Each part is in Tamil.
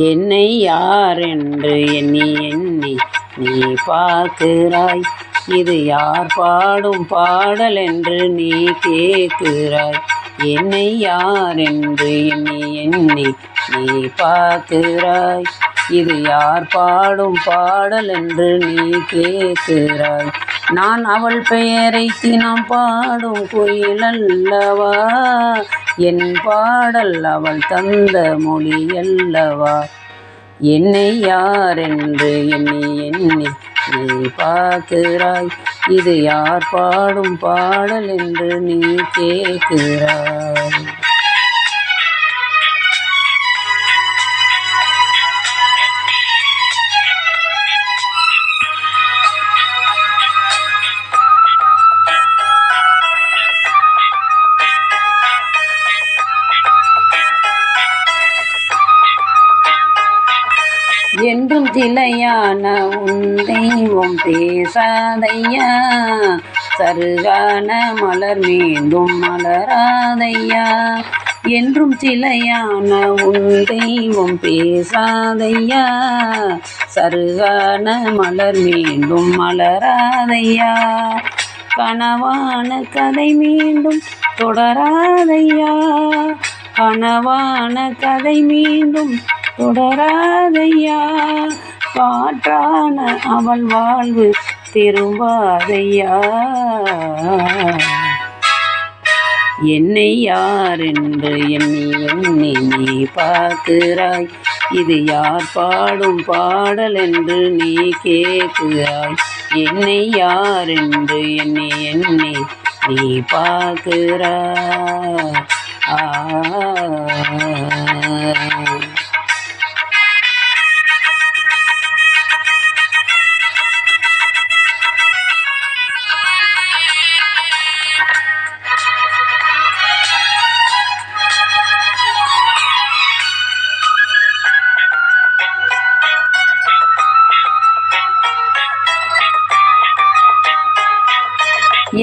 என்னை யாரென்று எண்ணி எண்ணி நீ பார்க்கிறாய். இது யார் பாடும் பாடல் என்று நீ கேட்கிறாய். என்னை யாரென்று எண்ணி எண்ணி நீ பார்க்கிறாய். இது யார் பாடும் பாடல் என்று நீ கேட்கிறாய். நான் அவள் பெயரை தினம் பாடும் குயில் அல்லவா. என் பாடல் அவள் தந்த மொழி அல்லவா. என்னை யாரென்று எண்ணி எண்ணி நீ பார்க்கிறாய். இது யார் பாடும் பாடல் என்று நீ கேட்கிறாய். என்றும் சிலையான உன் தெய்வம் பேசாதையா. சருகான மலர் மீண்டும் மலராதையா. என்றும் சிலையான உன் தெய்வம் பேசாதையா. சருகான மலர் மீண்டும் மலராதையா. கனவான கதை மீண்டும் தொடராதையா. கனவான கதை மீண்டும் தொடராதையா. காற்றான அவள் வாழ்வு திரும்பாதையா. என்னை யாரென்று எண்ணி எண்ணி நீ பார்க்கிறாய். இது யார் பாடும் பாடல் என்று நீ கேட்கிறாய். என்னை யாரென்று எண்ணி எண்ணி நீ பார்க்கிறாய்.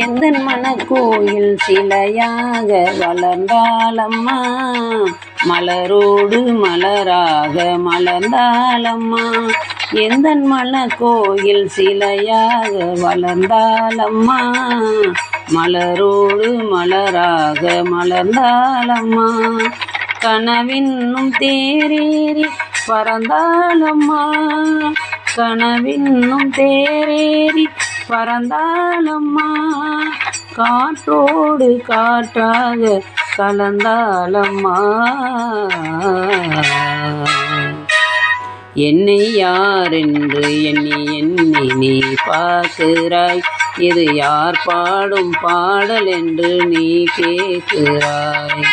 எந்தன் மனக்கோயில் சிலையாக வளர்ந்தாலம்மா. மலரோடு மலராக மலர்ந்தாலம்மா. எந்தன் மனக்கோயில் சிலையாக வளர்ந்தாலம்மா. மலரோடு மலராக மலர்ந்தாலம்மா. கனவின்னும் தேரேறி பறந்தாலம்மா. கனவின்னும் தேரேறி பறந்தாலம்மா. காற்றோடு காற்றாக கலந்தாலம்மா. என்னை யாரென்று எண்ணி எண்ணி நீ பார்க்கிறாய். இது யார் பாடும் பாடல் என்று நீ கேட்கிறாய்.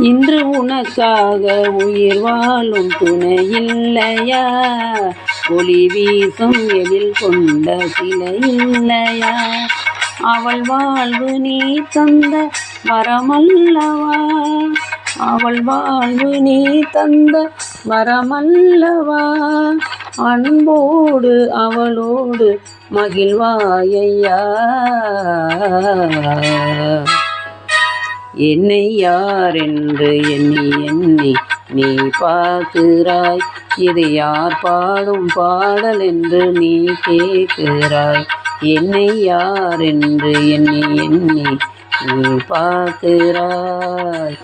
இன்று உனக்காக உயிர் வாழும் துணை இல்லையா. ஒளி வீசும் எழில் கொண்ட சிலை இல்லையா. அவள் வாழ்வு நீ தந்த வரமல்லவா. அவள் வாழ்வு நீ தந்த வரமல்லவா. அன்போடு அவளோடு மகிழ்வாயையா. என்னை யாரென்று எண்ணி எண்ணி நீ பார்க்கிறாய். இது யார் பாடும் பாடல் என்று நீ கேட்கிறாய். என்னை யாரென்று எண்ணி எண்ணி நீ பார்க்கிறாய்.